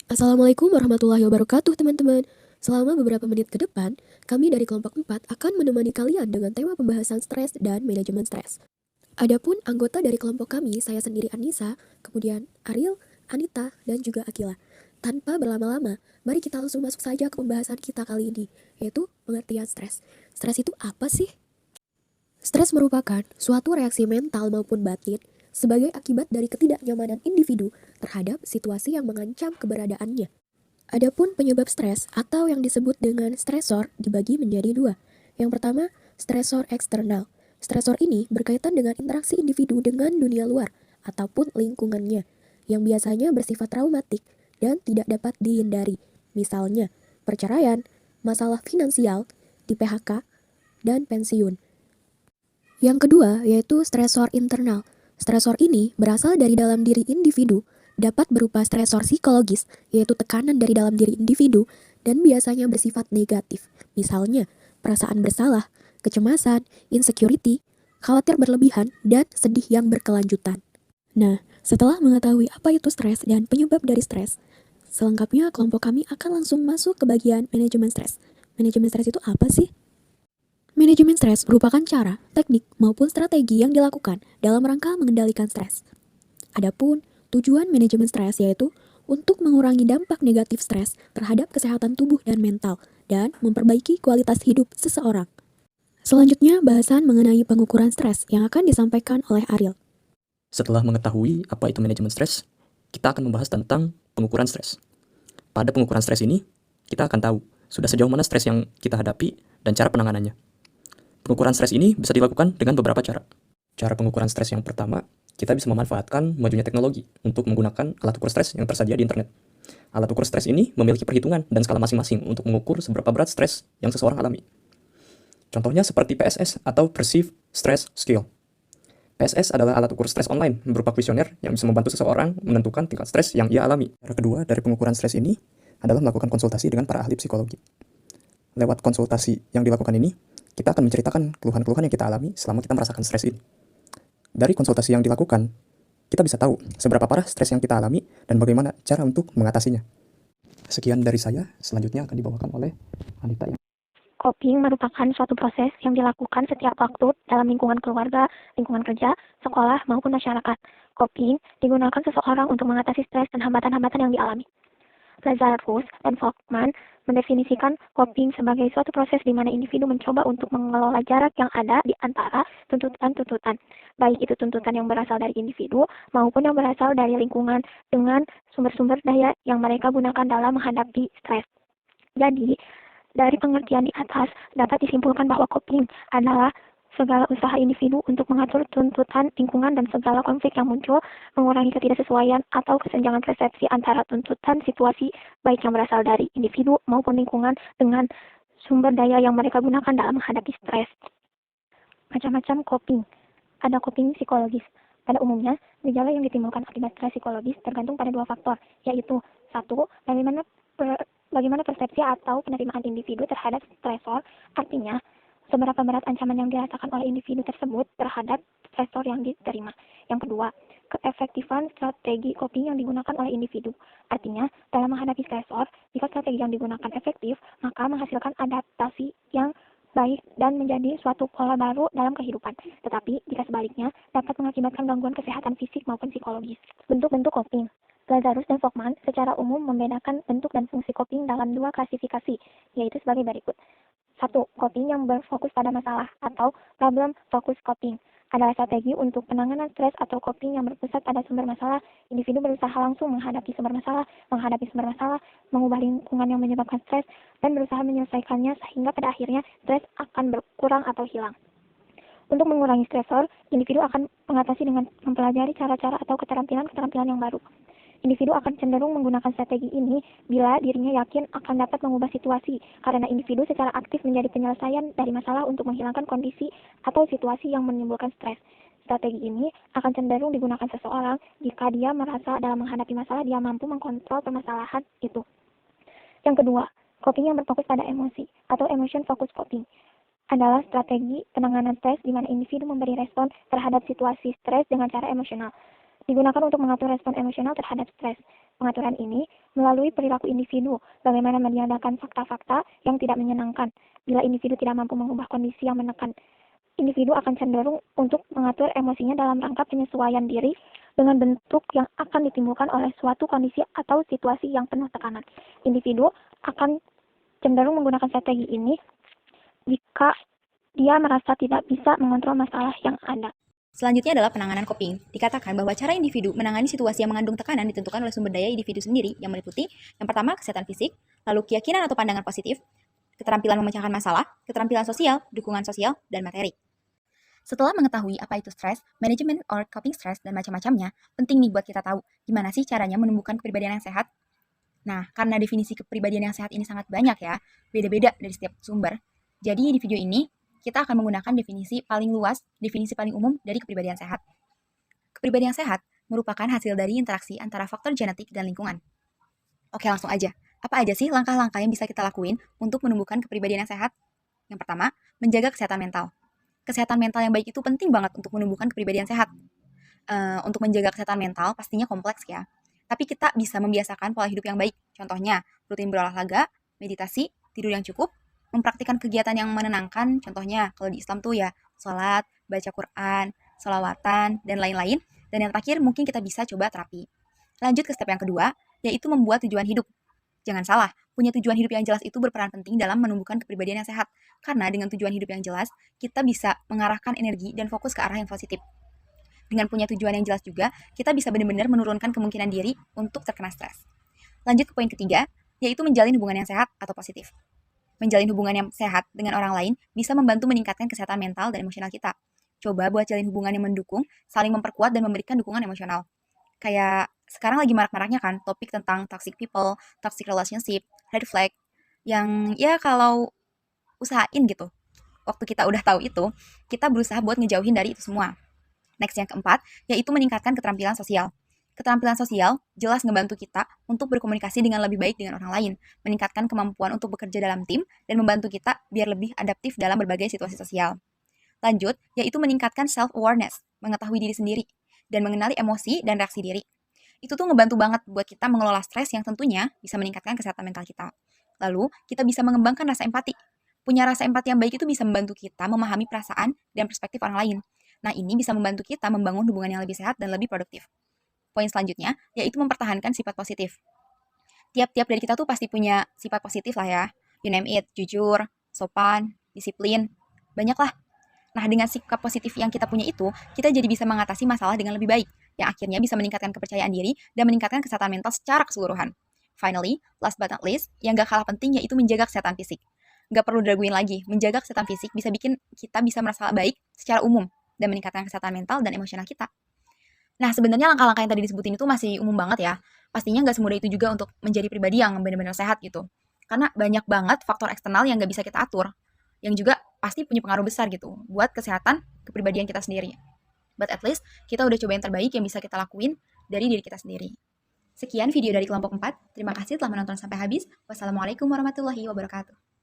Assalamualaikum warahmatullahi wabarakatuh teman-teman. Selama beberapa menit ke depan, kami dari kelompok 4 akan menemani kalian dengan tema pembahasan stres dan manajemen stres. Adapun anggota dari kelompok kami, saya sendiri Anissa, kemudian Ariel, Anita, dan juga Akila. Tanpa berlama-lama, mari kita langsung masuk saja ke pembahasan kita kali ini, yaitu pengertian stres. Stres itu apa sih? Stres merupakan suatu reaksi mental maupun batin sebagai akibat dari ketidaknyamanan individu terhadap situasi yang mengancam keberadaannya. Adapun penyebab stres atau yang disebut dengan stresor dibagi menjadi dua. Yang pertama, stresor eksternal. Stresor ini berkaitan dengan interaksi individu dengan dunia luar ataupun lingkungannya, yang biasanya bersifat traumatik dan tidak dapat dihindari. Misalnya, perceraian, masalah finansial, di PHK, dan pensiun. Yang kedua, yaitu stresor internal. Stresor ini berasal dari dalam diri individu, dapat berupa stresor psikologis, yaitu tekanan dari dalam diri individu, dan biasanya bersifat negatif. Misalnya, perasaan bersalah, kecemasan, insecurity, khawatir berlebihan, dan sedih yang berkelanjutan. Nah, setelah mengetahui apa itu stres dan penyebab dari stres, selengkapnya kelompok kami akan langsung masuk ke bagian manajemen stres. Manajemen stres itu apa sih? Manajemen stres merupakan cara, teknik, maupun strategi yang dilakukan dalam rangka mengendalikan stres. Adapun tujuan manajemen stres yaitu untuk mengurangi dampak negatif stres terhadap kesehatan tubuh dan mental dan memperbaiki kualitas hidup seseorang. Selanjutnya, bahasan mengenai pengukuran stres yang akan disampaikan oleh Ariel. Setelah mengetahui apa itu manajemen stres, kita akan membahas tentang pengukuran stres. Pada pengukuran stres ini, kita akan tahu sudah sejauh mana stres yang kita hadapi dan cara penanganannya. Pengukuran stres ini bisa dilakukan dengan beberapa cara. Cara pengukuran stres yang pertama, kita bisa memanfaatkan majunya teknologi untuk menggunakan alat ukur stres yang tersedia di internet. Alat ukur stres ini memiliki perhitungan dan skala masing-masing untuk mengukur seberapa berat stres yang seseorang alami. Contohnya seperti PSS atau Perceived Stress Scale. PSS adalah alat ukur stres online berupa kuesioner yang bisa membantu seseorang menentukan tingkat stres yang ia alami. Cara kedua dari pengukuran stres ini adalah melakukan konsultasi dengan para ahli psikologi. Lewat konsultasi yang dilakukan ini, kita akan menceritakan keluhan-keluhan yang kita alami selama kita merasakan stres ini. Dari konsultasi yang dilakukan, kita bisa tahu seberapa parah stres yang kita alami dan bagaimana cara untuk mengatasinya. Sekian dari saya, selanjutnya akan dibawakan oleh Anita. Coping merupakan suatu proses yang dilakukan setiap waktu dalam lingkungan keluarga, lingkungan kerja, sekolah, maupun masyarakat. Coping digunakan seseorang untuk mengatasi stres dan hambatan-hambatan yang dialami. Lazarus dan Folkman mendefinisikan coping sebagai suatu proses di mana individu mencoba untuk mengelola jarak yang ada di antara tuntutan-tuntutan, baik itu tuntutan yang berasal dari individu maupun yang berasal dari lingkungan dengan sumber-sumber daya yang mereka gunakan dalam menghadapi stres. Jadi, dari pengertian di atas, dapat disimpulkan bahwa coping adalah segala usaha individu untuk mengatur tuntutan lingkungan dan segala konflik yang muncul, mengurangi ketidaksesuaian atau kesenjangan persepsi antara tuntutan situasi, baik yang berasal dari individu maupun lingkungan dengan sumber daya yang mereka gunakan dalam menghadapi stres. Macam-macam coping. Ada coping psikologis. Pada umumnya, gejala yang ditimbulkan akibat stres psikologis tergantung pada dua faktor, yaitu satu, bagaimana persepsi atau penerimaan individu terhadap stresor, artinya seberapa berat ancaman yang dirasakan oleh individu tersebut terhadap stresor yang diterima. Yang kedua, keefektifan strategi coping yang digunakan oleh individu. Artinya, dalam menghadapi stresor, jika strategi yang digunakan efektif, maka menghasilkan adaptasi yang baik dan menjadi suatu pola baru dalam kehidupan. Tetapi, jika sebaliknya, dapat mengakibatkan gangguan kesehatan fisik maupun psikologis. Bentuk-bentuk coping. Lazarus dan Folkman secara umum membedakan bentuk dan fungsi coping dalam dua klasifikasi, yaitu sebagai berikut. 1. Coping yang berfokus pada masalah atau problem focus coping adalah strategi untuk penanganan stres atau coping yang berpusat pada sumber masalah. Individu berusaha langsung menghadapi sumber masalah, mengubah lingkungan yang menyebabkan stres, dan berusaha menyelesaikannya sehingga pada akhirnya stres akan berkurang atau hilang. Untuk mengurangi stresor, individu akan mengatasi dengan mempelajari cara-cara atau keterampilan-keterampilan yang baru. Individu akan cenderung menggunakan strategi ini bila dirinya yakin akan dapat mengubah situasi, karena individu secara aktif menjadi penyelesaian dari masalah untuk menghilangkan kondisi atau situasi yang menimbulkan stres. Strategi ini akan cenderung digunakan seseorang jika dia merasa dalam menghadapi masalah dia mampu mengkontrol permasalahan itu. Yang kedua, coping yang berfokus pada emosi atau emotion focus coping adalah strategi penanganan stres di mana individu memberi respon terhadap situasi stres dengan cara emosional. Digunakan untuk mengatur respon emosional terhadap stres. Pengaturan ini melalui perilaku individu, bagaimana meniadakan fakta-fakta yang tidak menyenangkan. Bila individu tidak mampu mengubah kondisi yang menekan, individu akan cenderung untuk mengatur emosinya dalam rangka penyesuaian diri dengan bentuk yang akan ditimbulkan oleh suatu kondisi atau situasi yang penuh tekanan. Individu akan cenderung menggunakan strategi ini jika dia merasa tidak bisa mengontrol masalah yang ada. Selanjutnya adalah penanganan coping. Dikatakan bahwa cara individu menangani situasi yang mengandung tekanan ditentukan oleh sumber daya individu sendiri yang meliputi yang pertama kesehatan fisik, lalu keyakinan atau pandangan positif, keterampilan memecahkan masalah, keterampilan sosial, dukungan sosial, dan materi. Setelah mengetahui apa itu stres, manajemen or coping stress, dan macam-macamnya, penting nih buat kita tahu gimana sih caranya menumbuhkan kepribadian yang sehat. Nah, karena definisi kepribadian yang sehat ini sangat banyak ya, beda-beda dari setiap sumber. Jadi di video ini, kita akan menggunakan definisi paling luas, definisi paling umum dari kepribadian sehat. Kepribadian sehat merupakan hasil dari interaksi antara faktor genetik dan lingkungan. Oke, langsung aja. Apa aja sih langkah-langkah yang bisa kita lakuin untuk menumbuhkan kepribadian yang sehat? Yang pertama, menjaga kesehatan mental. Kesehatan mental yang baik itu penting banget untuk menumbuhkan kepribadian sehat. Untuk menjaga kesehatan mental pastinya kompleks ya. Tapi kita bisa membiasakan pola hidup yang baik. Contohnya, rutin berolahraga, meditasi, tidur yang cukup, mempraktikkan kegiatan yang menenangkan, contohnya kalau di Islam tuh ya sholat, baca Quran, sholawatan, dan lain-lain. Dan yang terakhir mungkin kita bisa coba terapi. Lanjut ke step yang kedua, yaitu membuat tujuan hidup. Jangan salah, punya tujuan hidup yang jelas itu berperan penting dalam menumbuhkan kepribadian yang sehat. Karena dengan tujuan hidup yang jelas, kita bisa mengarahkan energi dan fokus ke arah yang positif. Dengan punya tujuan yang jelas juga, kita bisa benar-benar menurunkan kemungkinan diri untuk terkena stres. Lanjut ke poin ketiga, yaitu menjalin hubungan yang sehat atau positif. Menjalin hubungan yang sehat dengan orang lain bisa membantu meningkatkan kesehatan mental dan emosional kita. Coba buat jalin hubungan yang mendukung, saling memperkuat dan memberikan dukungan emosional. Kayak sekarang lagi marak-maraknya kan topik tentang toxic people, toxic relationship, red flag, yang ya kalau usahain gitu. Waktu kita udah tahu itu, kita berusaha buat ngejauhin dari itu semua. Next yang keempat, yaitu meningkatkan keterampilan sosial. Keterampilan sosial jelas ngebantu kita untuk berkomunikasi dengan lebih baik dengan orang lain, meningkatkan kemampuan untuk bekerja dalam tim, dan membantu kita biar lebih adaptif dalam berbagai situasi sosial. Lanjut, yaitu meningkatkan self-awareness, mengetahui diri sendiri, dan mengenali emosi dan reaksi diri. Itu tuh ngebantu banget buat kita mengelola stres yang tentunya bisa meningkatkan kesehatan mental kita. Lalu, kita bisa mengembangkan rasa empati. Punya rasa empati yang baik itu bisa membantu kita memahami perasaan dan perspektif orang lain. Nah, ini bisa membantu kita membangun hubungan yang lebih sehat dan lebih produktif. Poin selanjutnya, yaitu mempertahankan sifat positif. Tiap-tiap dari kita tuh pasti punya sifat positif lah ya. You name it, jujur, sopan, disiplin, banyak lah. Nah, dengan sikap positif yang kita punya itu, kita jadi bisa mengatasi masalah dengan lebih baik, yang akhirnya bisa meningkatkan kepercayaan diri dan meningkatkan kesehatan mental secara keseluruhan. Finally, last but not least, yang gak kalah penting yaitu menjaga kesehatan fisik. Gak perlu diraguin lagi, menjaga kesehatan fisik bisa bikin kita bisa merasa baik secara umum dan meningkatkan kesehatan mental dan emosional kita. Nah, sebenarnya langkah-langkah yang tadi disebutin itu masih umum banget ya. Pastinya nggak semudah itu juga untuk menjadi pribadi yang benar-benar sehat gitu. Karena banyak banget faktor eksternal yang nggak bisa kita atur. Yang juga pasti punya pengaruh besar gitu buat kesehatan kepribadian kita sendiri. But at least, kita udah coba yang terbaik yang bisa kita lakuin dari diri kita sendiri. Sekian video dari kelompok 4. Terima kasih telah menonton sampai habis. Wassalamualaikum warahmatullahi wabarakatuh.